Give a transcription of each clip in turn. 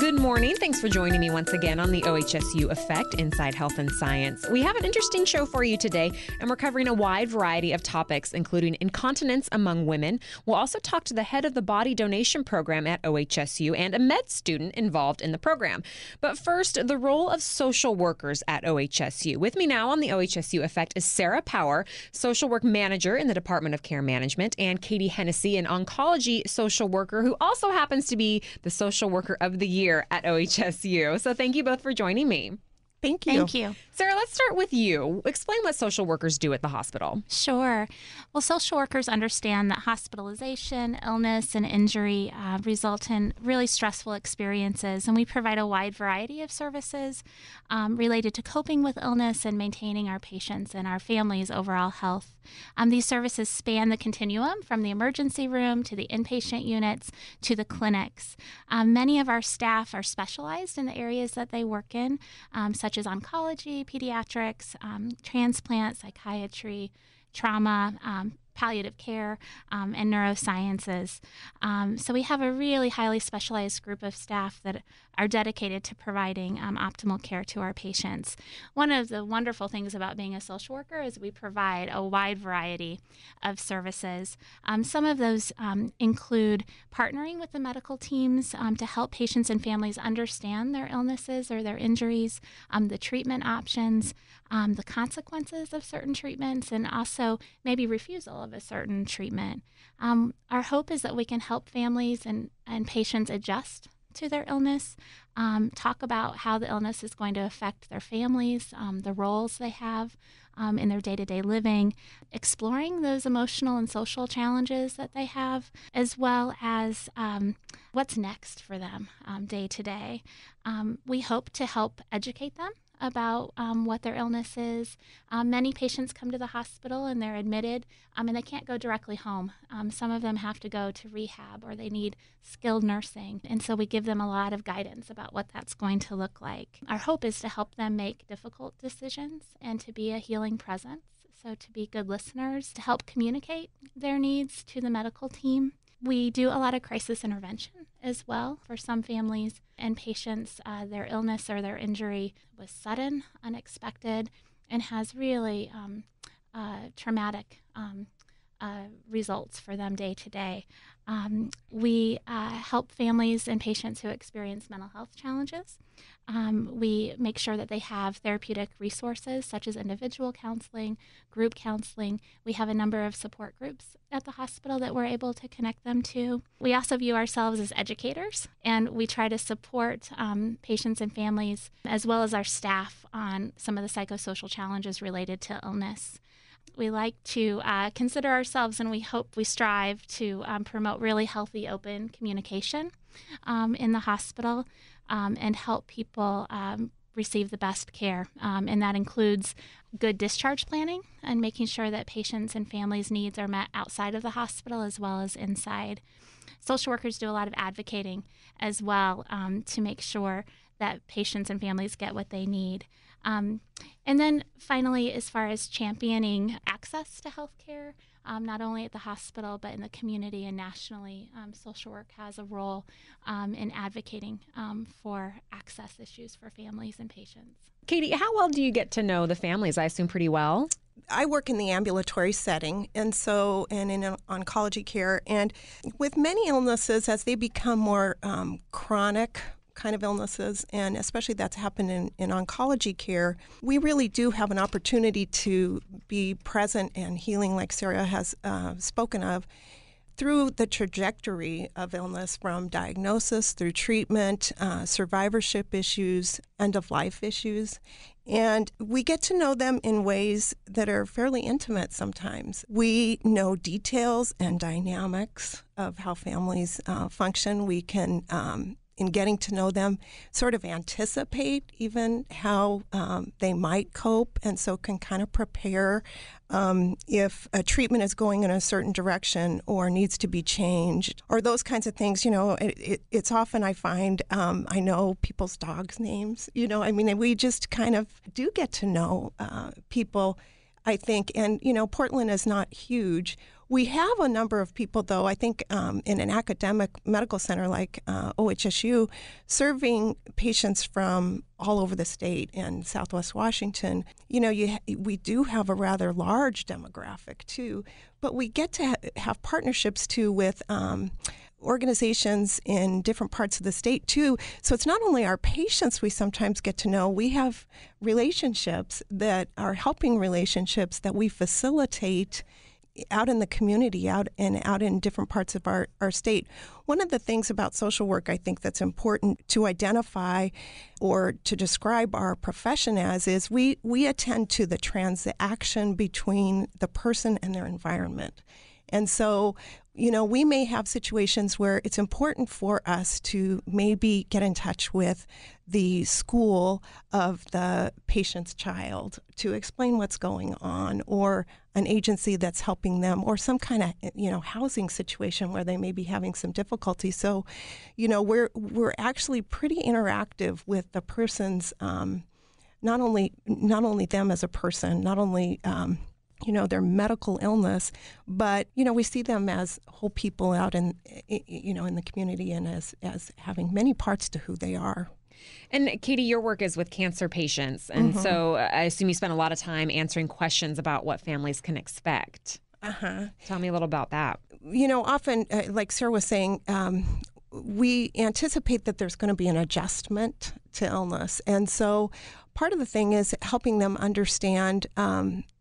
Good morning. Thanks for joining me once again on the OHSU Effect Inside Health and Science. We have an interesting show for you today, and we're covering a wide variety of topics, including incontinence among women. We'll also talk to the head of the body donation program at OHSU and a med student involved in the program. But first, the role of social workers at OHSU. With me now on the OHSU Effect is Sarah Power, social work manager in the Department of Care Management, and Katie Hennessy, an oncology social worker who also happens to be the Social Worker of the Year at OHSU. So thank you both for joining me. Thank you. Thank you. Sarah, let's start with you. Explain what social workers do at the hospital. Sure. Well, social workers understand that hospitalization, illness, and injury result in really stressful experiences, and we provide a wide variety of services related to coping with illness and maintaining our patients' and our families' overall health. These services span the continuum from the emergency room to the inpatient units to the clinics. Many of our staff are specialized in the areas that they work in, such as oncology, pediatrics, transplant, psychiatry, trauma, palliative care, and neurosciences. So we have a really highly specialized group of staff that are dedicated to providing optimal care to our patients. One of the wonderful things about being a social worker is we provide a wide variety of services. Some of those include partnering with the medical teams to help patients and families understand their illnesses or their injuries, the treatment options, the consequences of certain treatments, and also maybe refusal of a certain treatment. Our hope is that we can help families and patients adjust to their illness, talk about how the illness is going to affect their families, the roles they have in their day-to-day living, exploring those emotional and social challenges that they have, as well as what's next for them day to day. We hope to help educate them about what their illness is. Many patients come to the hospital and they're admitted and they can't go directly home. Some of them have to go to rehab or they need skilled nursing. And so we give them a lot of guidance about what that's going to look like. Our hope is to help them make difficult decisions and to be a healing presence. So to be good listeners, to help communicate their needs to the medical team. We do a lot of crisis intervention as well for some families and patients. Their illness or their injury was sudden, unexpected, and has really traumatic results for them day to day. We help families and patients who experience mental health challenges. We make sure that they have therapeutic resources such as individual counseling, group counseling. We have a number of support groups at the hospital that we're able to connect them to. We also view ourselves as educators, and we try to support patients and families as well as our staff on some of the psychosocial challenges related to illness. We like to consider ourselves, and we strive to promote really healthy, open communication in the hospital and help people receive the best care. And that includes good discharge planning and making sure that patients and families' needs are met outside of the hospital as well as inside. Social workers do a lot of advocating as well to make sure that patients and families get what they need. And then finally, as far as championing access to health care, not only at the hospital but in the community and nationally, social work has a role in advocating for access issues for families and patients. Katie, how well do you get to know the families? I assume pretty well. I work in the ambulatory setting and in oncology care. And with many illnesses, as they become more chronic kind of illnesses, and especially that's happened in oncology care, we really do have an opportunity to be present and healing, like Sarah has spoken of, through the trajectory of illness from diagnosis through treatment, survivorship issues, end-of-life issues. And we get to know them in ways that are fairly intimate sometimes. We know details and dynamics of how families function. We can in getting to know them, sort of anticipate even how they might cope, and so can kind of prepare if a treatment is going in a certain direction or needs to be changed, or those kinds of things. You know, it's often I find I know people's dogs' names. You know, I mean, we just kind of do get to know people, I think. And, you know, Portland is not huge. We have a number of people, though, I think in an academic medical center like OHSU, serving patients from all over the state and Southwest Washington. We do have a rather large demographic, too, but we get to have partnerships, too, with organizations in different parts of the state, too. So it's not only our patients we sometimes get to know, we have relationships that are helping relationships that we facilitate out in the community, out in different parts of our state. One of the things about social work I think that's important to identify or to describe our profession as is we attend to the transaction between the person and their environment. And so, we may have situations where it's important for us to maybe get in touch with the school of the patient's child to explain what's going on, or an agency that's helping them, or some kind of, housing situation where they may be having some difficulty. So, we're actually pretty interactive with the person's, not only them as a person, not only their medical illness, but, we see them as whole people out in the community and as having many parts to who they are. And Katie, your work is with cancer patients. And so I assume you spend a lot of time answering questions about what families can expect. Tell me a little about that. Often, like Sarah was saying, we anticipate that there's going to be an adjustment to illness. And so part of the thing is helping them understand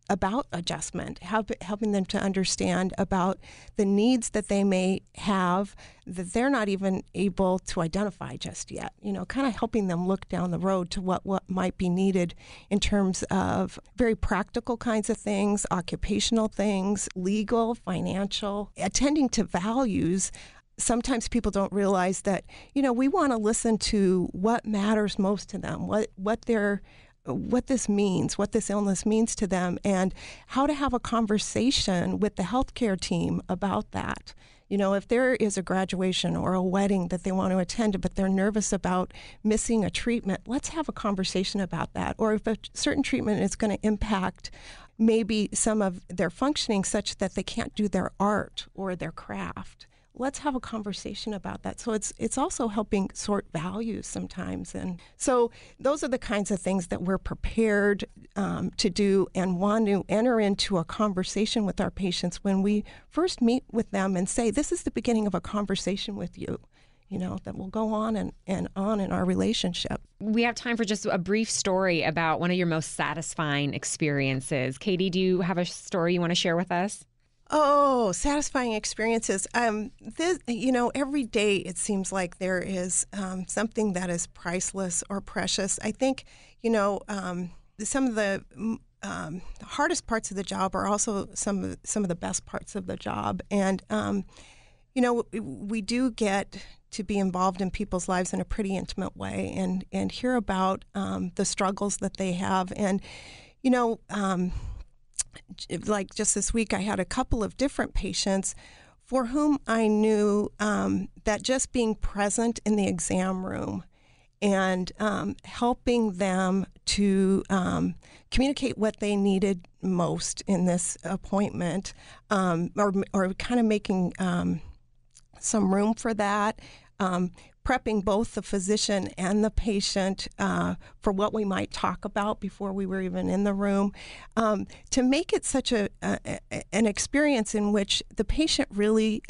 about adjustment, helping them to understand about the needs that they may have that they're not even able to identify just yet. Kind of helping them look down the road to what might be needed in terms of very practical kinds of things, occupational things, legal, financial, attending to values. Sometimes people don't realize that, we want to listen to what matters most to them, what this means, what this illness means to them, and how to have a conversation with the healthcare team about that. If there is a graduation or a wedding that they want to attend, but they're nervous about missing a treatment, let's have a conversation about that. Or if a certain treatment is going to impact maybe some of their functioning such that they can't do their art or their craft, let's have a conversation about that. So it's also helping sort values sometimes. And so those are the kinds of things that we're prepared to do and want to enter into a conversation with our patients when we first meet with them and say, this is the beginning of a conversation with you, that will go on and on in our relationship. We have time for just a brief story about one of your most satisfying experiences. Katie, do you have a story you want to share with us? Oh, satisfying experiences. Every day it seems like there is something that is priceless or precious. I think, some of the hardest parts of the job are also some of the best parts of the job. And, we do get to be involved in people's lives in a pretty intimate way and hear about the struggles that they have. And, like just this week, I had a couple of different patients for whom I knew that just being present in the exam room and helping them to communicate what they needed most in this appointment, or kind of making some room for that, prepping both the physician and the patient for what we might talk about before we were even in the room, to make it such an experience in which the patient really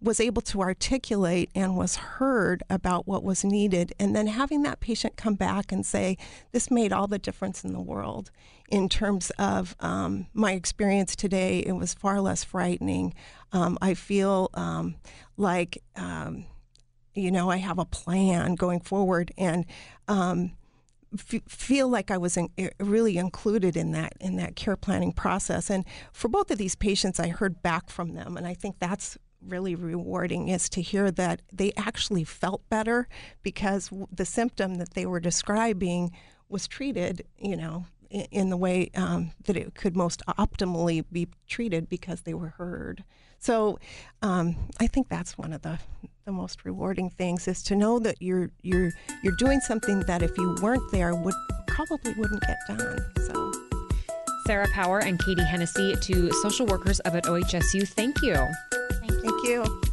was able to articulate and was heard about what was needed, and then having that patient come back and say, this made all the difference in the world in terms of my experience today. It was far less frightening. I feel like I have a plan going forward, and feel like I was really included in that care planning process. And for both of these patients, I heard back from them, and I think that's really rewarding, is to hear that they actually felt better because the symptom that they were describing was treated, in the way that it could most optimally be treated because they were heard. So I think that's one of the most rewarding things, is to know that you're doing something that if you weren't there probably wouldn't get done. Sarah Power and Katie Hennessy, to social workers up at OHSU. Thank you. Thank you.